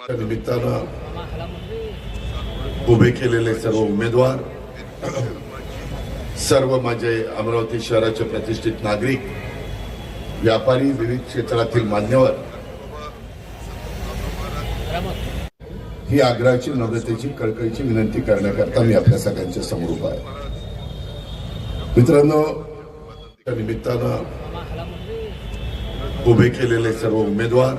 निमित्तानं उभे केलेले सर्व उमेदवार, सर्व माझे अमरावती शहराचे प्रतिष्ठित नागरिक, व्यापारी, विविध क्षेत्रातील मान्यवर, ही आग्रहाची नम्रतेची कळकळीची विनंती करण्याकरता मी आपल्या सगळ्यांच्या समोर उभा आहे. मित्रांनो, त्या निमित्तानं उभे केलेले सर्व उमेदवार,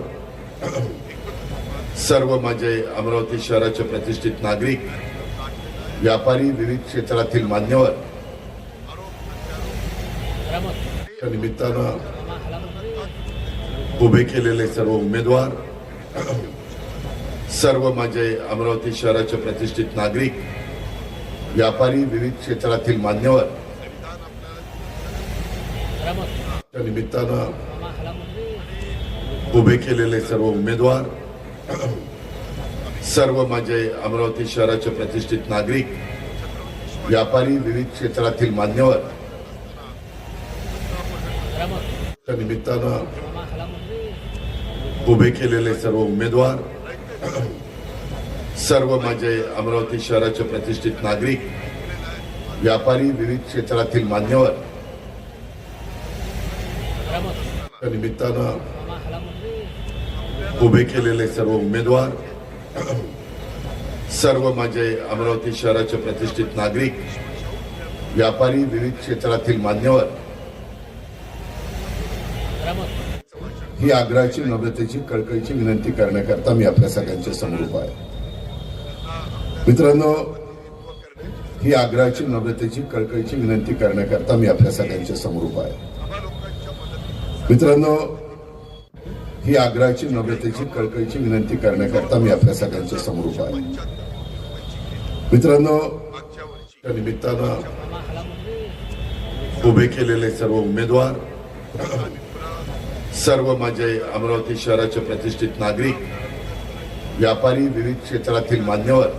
सर्व माझे अमरावती शहराचे प्रतिष्ठित नागरिक, व्यापारी, विविध क्षेत्रातील मान्यवर, त्या निमित्तानं उभे केलेले सर्व उमेदवार, सर्व माझे अमरावती शहराचे प्रतिष्ठित नागरिक, व्यापारी, विविध क्षेत्रातील मान्यवर, त्या निमित्तानं उभे केलेले सर्व उमेदवार, सर्व माझे अमरावती शहराचे प्रतिष्ठित नागरिक, व्यापारी, विविध क्षेत्रातील मान्यवर, त्या निमित्तानं उभे केलेले सर्व उमेदवार, सर्व माझे अमरावती शहराचे प्रतिष्ठित नागरिक, व्यापारी, विविध क्षेत्रातील मान्यवर, त्या निमित्तानं उभे केलेले सर्व उमेदवार, सर्व माझे अमरावती शहराचे प्रतिष्ठित नागरिक, व्यापारी, विविध क्षेत्रातील मान्यवर, ही आग्रहाची नम्रतेची कळकळीची विनंती करण्याकरता मी आपल्या सगळ्यांच्या समोर उभा आहे. मित्रांनो, ही आग्रहाची नम्रतेची कळकळीची विनंती करण्याकरता मी आपल्या सगळ्यांच्या समोर उभा आहे. मित्रांनो, ही आग्रहाची नम्रतेची कळकळीची विनंती करण्याकरता मी आपल्या सगळ्यांच्या समोर उभा आहे. मित्रांनो, त्या निमित्तानं उभे केलेले सर्व उमेदवार, सर्व माझे अमरावती शहराचे प्रतिष्ठित नागरिक, व्यापारी, विविध क्षेत्रातील मान्यवर,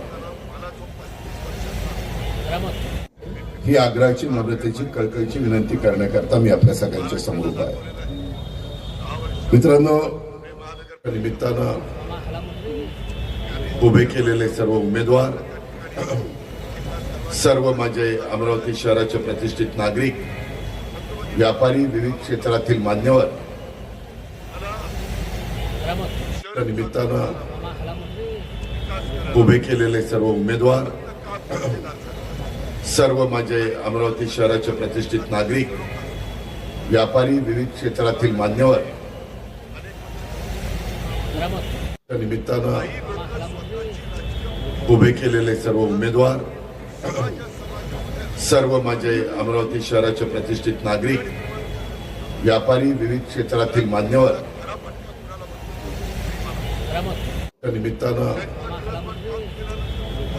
ही आग्रहाची नम्रतेची कळकळीची विनंती करण्याकरता मी आपल्या सगळ्यांच्या समोर उभा आहे. मित्रांनो, त्या निमित्तानं उभे केलेले सर्व उमेदवार, सर्व माझे अमरावती शहराचे प्रतिष्ठित नागरिक, व्यापारी, विविध क्षेत्रातील मान्यवर, त्या निमित्तानं उभे केलेले सर्व उमेदवार, सर्व माझे अमरावती शहराचे प्रतिष्ठित नागरिक, व्यापारी, विविध क्षेत्रातील मान्यवर, त्या निमित्तानं उभे केलेले सर्व उमेदवार, सर्व माझे अमरावती शहराचे प्रतिष्ठित नागरिक, व्यापारी, विविध क्षेत्रातील मान्यवर, त्या निमित्तानं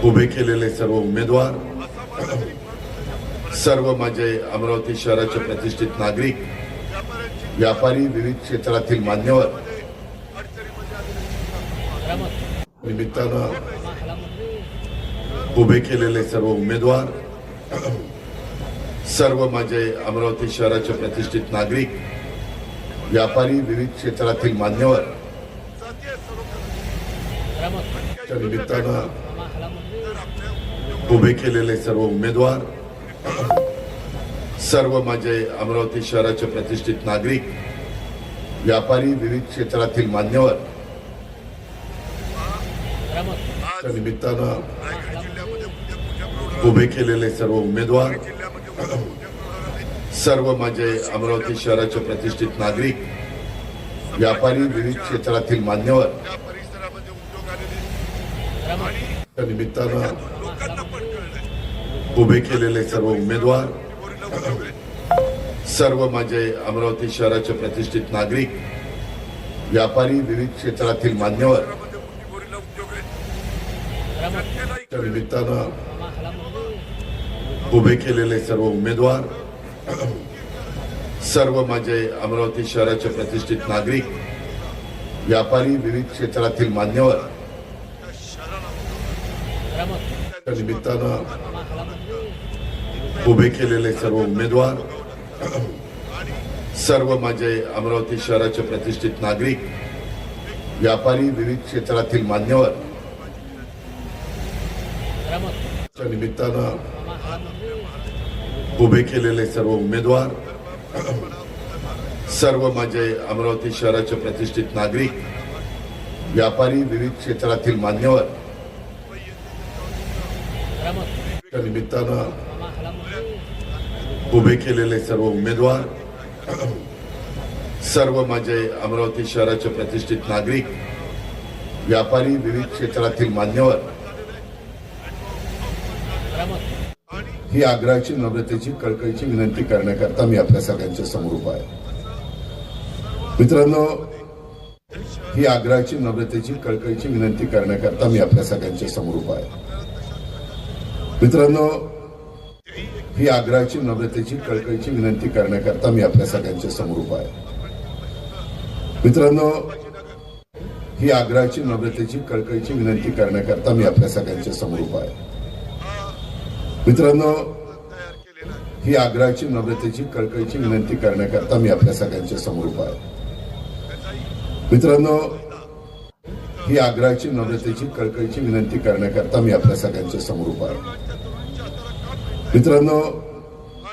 उभे केलेले सर्व उमेदवार, सर्व माझे अमरावती शहराचे प्रतिष्ठित नागरिक, व्यापारी, विविध क्षेत्रातील मान्यवर, निमित्तानं उभे केलेले सर्व उमेदवार, सर्व माझे अमरावती शहराचे प्रतिष्ठित नागरिक, व्यापारी, विविध क्षेत्रातील मान्यवर, त्या निमित्तानं उभे केलेले सर्व उमेदवार, सर्व माझे अमरावती शहराचे प्रतिष्ठित नागरिक, व्यापारी, विविध क्षेत्रातील मान्यवर, त्या निमित्तानं उभे केलेले सर्व उमेदवार, सर्व माझे अमरावती शहराचे प्रतिष्ठित नागरिक, व्यापारी, विविध क्षेत्रातील मान्यवर, त्या निमित्तानं उभे केलेले सर्व उमेदवार, सर्व माझे अमरावती शहराचे प्रतिष्ठित नागरिक, व्यापारी, विविध क्षेत्रातील मान्यवर, त्या निमित्तानं उभे केलेले सर्व उमेदवार, सर्व माझे अमरावती शहराचे प्रतिष्ठित नागरिक, व्यापारी, विविध क्षेत्रातील मान्यवर, त्या निमित्तानं उभे केलेले सर्व उमेदवार, सर्व माझे अमरावती शहराचे प्रतिष्ठित नागरिक, व्यापारी, विविध क्षेत्रातील मान्यवर च्या निमित्तानं उभे केलेले सर्व उमेदवार, सर्व माझे अमरावती शहराचे प्रतिष्ठित नागरिक, व्यापारी, विविध क्षेत्रातील मान्यवर च्या निमित्तानं उभे केलेले सर्व उमेदवार, सर्व माझे अमरावती शहराचे प्रतिष्ठित नागरिक, व्यापारी, विविध क्षेत्रातील मान्यवर, ही आग्रहाची, नम्रतेची, कळकळीची विनंती करण्याकरता मी आपल्या सगळ्यांच्या समोर उभा आहे. मित्रांनो, ही आग्रहाची, नम्रतेची, कळकळीची विनंती करण्याकरता मी आपल्या सगळ्यांच्या समोर उभा आहे. मित्रांनो, ही आग्रहाची, नम्रतेची, कळकळीची विनंती करण्याकरता मी आपल्या सगळ्यांच्या समोर उभा आहे. मित्रांनो, ही आग्रहाची, नम्रतेची, कळकळीची विनंती करण्याकरता मी आपल्या सगळ्यांच्या समोर उभा आहे. मित्रांनो, ही आग्रहाची, नम्रतेची, कळकळीची विनंती करण्याकरता मी आपल्या सगळ्यांच्या समोर उभा आहे. मित्रांनो, ही आग्रहाची, नम्रतेची, कळकळीची विनंती करण्याकरता मी आपल्या सगळ्यांच्या समोर उभा आहे. मित्रांनो,